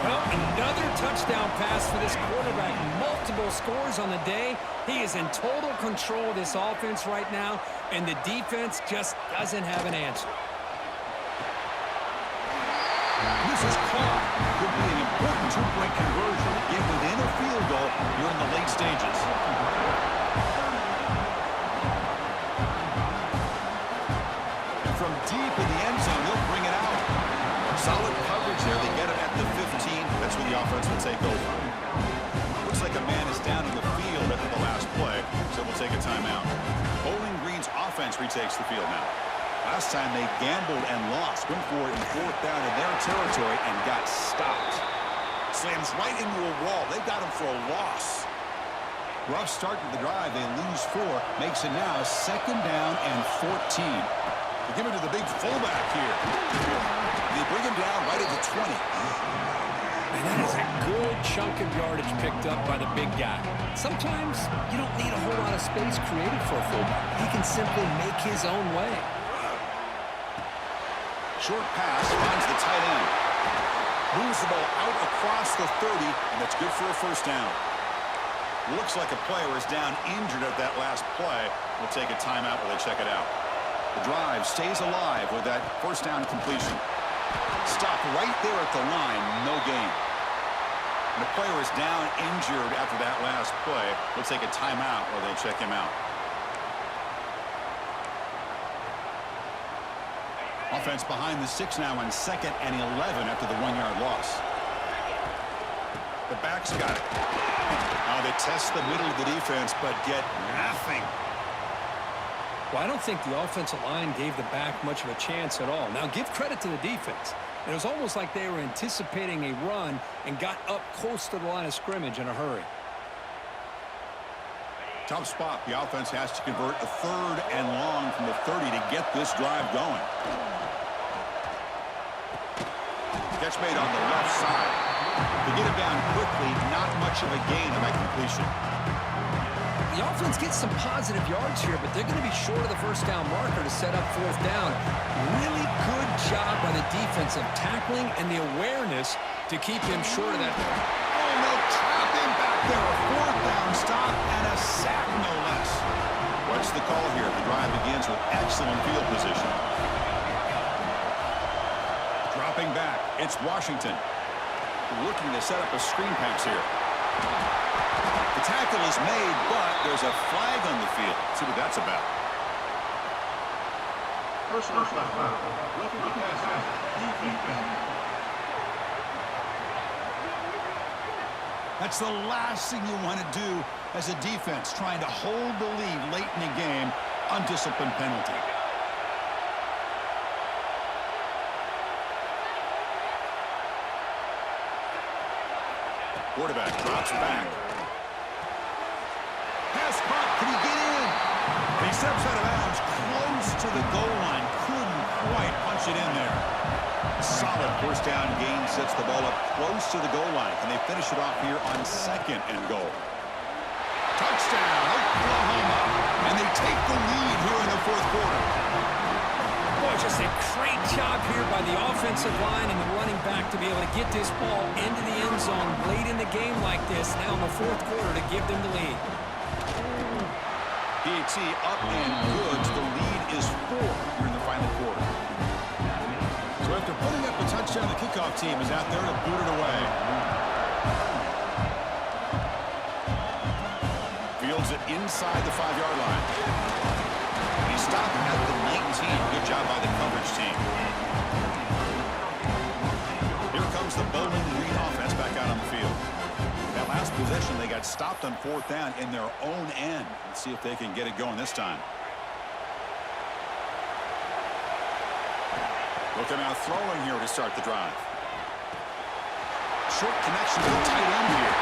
Well, another touchdown pass for this quarterback. Multiple scores on the day. He is in total control of this offense right now, and the defense just doesn't have an answer. This is caught. Could be an important two-point conversion to get within a field goal here in the late stages. And from deep in the end zone, he'll bring it out. Solid coverage there. They get it at the 15. That's where the offense will take over. Looks like a man is down in the field after the last play, so we'll take a timeout. Bowling Green's offense retakes the field now. Last time they gambled and lost, went for it in fourth down in their territory and got stopped. Slams right into a wall. They got him for a loss. Rough start to the drive. They lose 4. Makes it now second down and 14. They give it to the big fullback here. They bring him down right at the 20. And that is a good chunk of yardage picked up by the big guy. Sometimes you don't need a whole lot of space created for a fullback. He can simply make his own way. Short pass finds the tight end. Moves the ball out across the 30, and that's good for a first down. Looks like a player is down injured at that last play. We'll take a timeout while they check it out. The drive stays alive with that first down completion. Stop right there at the line, no gain. And the player is down injured after that last play. We'll take a timeout while they check him out. Offense behind the 6 now on second and 11 after the 1-yard loss. The back's got it. Now they test the middle of the defense, but get nothing. Well, I don't think the offensive line gave the back much of a chance at all. Now, give credit to the defense. It was almost like they were anticipating a run and got up close to the line of scrimmage in a hurry. Tough spot. The offense has to convert a third and long from the 30 to get this drive going. Catch made on the left side. To get it down quickly, not much of a gain on that completion. The offense gets some positive yards here, but they're going to be short of the first down marker to set up fourth down. Really good job by the defense of tackling and the awareness to keep him short of that. Oh, no, trapping back there. A fourth down stop and a sack, no less. What's the call here? The drive begins with excellent field position. Dropping back, it's Washington. Looking to set up a screen pass here. The tackle is made, but there's a flag on the field. Let's see what that's about. Personal foul. Roughing the passer. Defense. That's the last thing you want to do as a defense, trying to hold the lead late in the game. Undisciplined penalty. Quarterback drops back. Pass caught. Can he get in? And he steps out of bounds close to the goal line. Couldn't quite punch it in there. Solid first down gain sets the ball up close to the goal line. And they finish it off here on second and goal. Touchdown, Oklahoma. And they take the lead here in the fourth quarter. Boy, just a great job here by the offensive line and the running back to be able to get this ball into the end zone late in the game like this, now in the fourth quarter, to give them the lead. PAT up and good. The lead is 4 here in the final quarter. So after putting up a touchdown, the kickoff team is out there to boot it away. Fields it inside the 5-yard line. And he stopped at the 19. Good job by the coverage team. Here comes the Bowling Green offense back out on the field. That last possession. They got stopped on 4th down in their own end. Let's see if they can get it going this time. Looking out throwing here to start the drive. Short connection to the tight end here.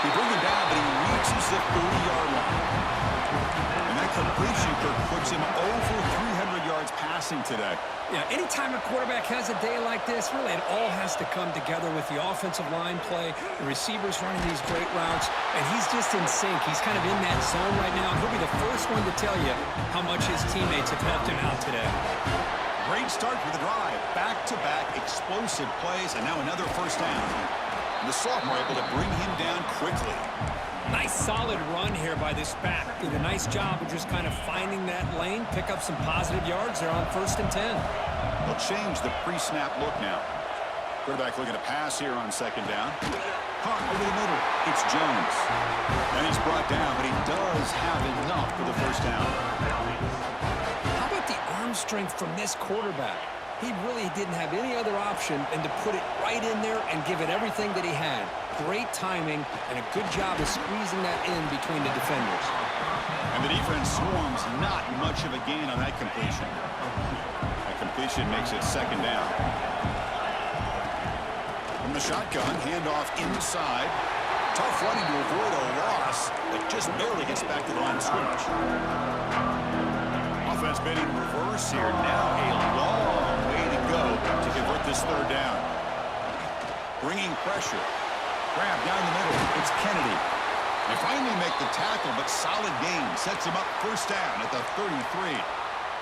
He brings him down, but he reaches the 30-yard line. And that completion, Kirk, puts him over 300 yards passing today. Yeah, anytime a quarterback has a day like this, really it all has to come together with the offensive line play, the receivers running these great routes, and he's just in sync. He's kind of in that zone right now, and he'll be the first one to tell you how much his teammates have helped him out today. Great start for the drive. Back-to-back explosive plays, and now another first down. And the sophomore able to bring him down quickly. Nice solid run here by this back. Did a nice job of just kind of finding that lane, pick up some positive yards. They're on 1st and 10. They'll change the pre-snap look now. Quarterback looking to pass here on 2nd down. Caught over the middle. It's Jones. And he's brought down, but he does have enough for the first down. How about the arm strength from this quarterback? He really didn't have any other option than to put it right in there and give it everything that he had. Great timing and a good job of squeezing that in between the defenders. And the defense swarms not much of a gain on that completion. That completion makes it 2nd down. From the shotgun, handoff inside. Tough running to avoid a loss, but just barely gets back to the line of scrimmage. Offense been in reverse here. Now a long way to go to convert this 3rd down. Bringing pressure. Grab down the middle. It's Kennedy. They finally make the tackle, but solid gain. Sets him up 1st down at the 33.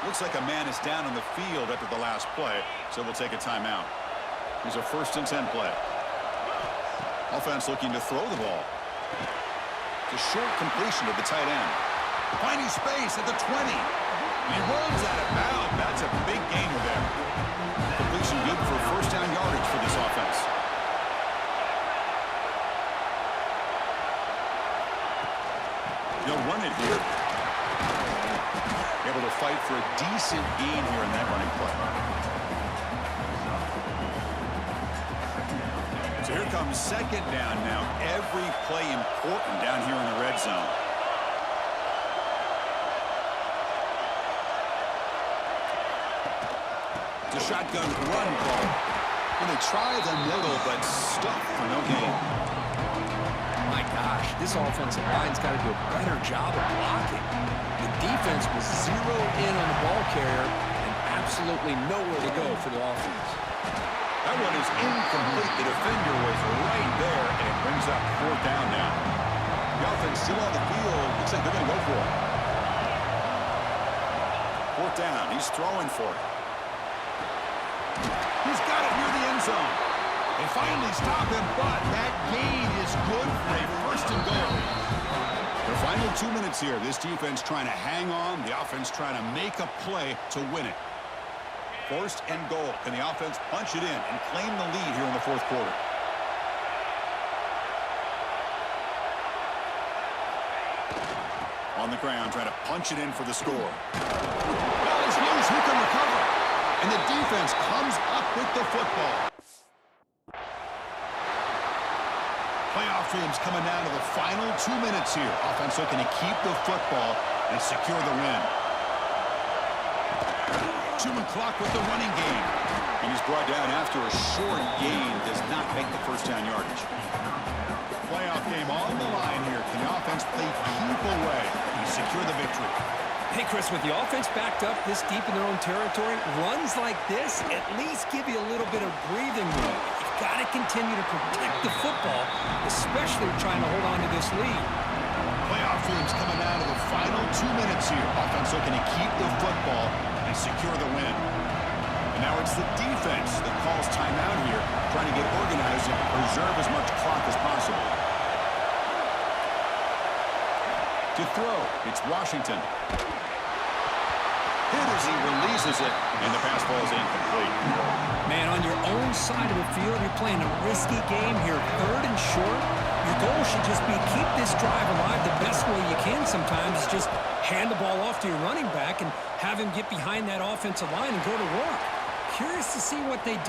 Looks like a man is down on the field after the last play, so we'll take a timeout. Here's a 1st and 10 play. Offense looking to throw the ball. It's a short completion to the tight end. Finding space at the 20. He runs out of bounds. That's a big gainer there. Completion good for 1st down yardage for this offense. They'll run it here. Able to fight for a decent gain here in that running play. So here comes 2nd down now. Every play important down here in the red zone. A shotgun run call. And they try the middle, but stuck for no gain. My gosh, this offensive line's got to do a better job of blocking. The defense was zeroed in on the ball carrier and absolutely nowhere to go for the offense. That one is incomplete. The defender was right there, and it brings up 4th down now. The offense still on the field. Looks like they're going to go for it. 4th down. He's throwing for it. He's got it near the end zone. They finally stop him, but that gain is good for a 1st and goal. The final 2 minutes here. This defense trying to hang on. The offense trying to make a play to win it. 1st and goal. Can the offense punch it in and claim the lead here in the 4th quarter? On the ground, trying to punch it in for the score. Ball is loose. Who can recover? And the defense comes up with the football. Playoff dreams coming down to the final 2 minutes here. Offense looking to keep the football and secure the win. 2-minute clock with the running game. And he's brought down after a short gain. Does not make the 1st down yardage. Playoff game on the line here. Can the offense play keep away and secure the victory? Hey, Chris, with the offense backed up this deep in their own territory, runs like this at least give you a little bit of breathing room. You've got to continue to protect the football, especially trying to hold on to this lead. Playoff dreams coming down to the final 2 minutes here. Offense looking to keep the football and secure the win. And now it's the defense that calls timeout here, trying to get organized and preserve as much clock as possible. To throw, it's Washington. Hit as he releases it, and the pass ball is incomplete. Man, on your own side of the field, you're playing a risky game here, 3rd and short. Your goal should just be keep this drive alive the best way you can sometimes. Is just hand the ball off to your running back and have him get behind that offensive line and go to work. Curious to see what they do.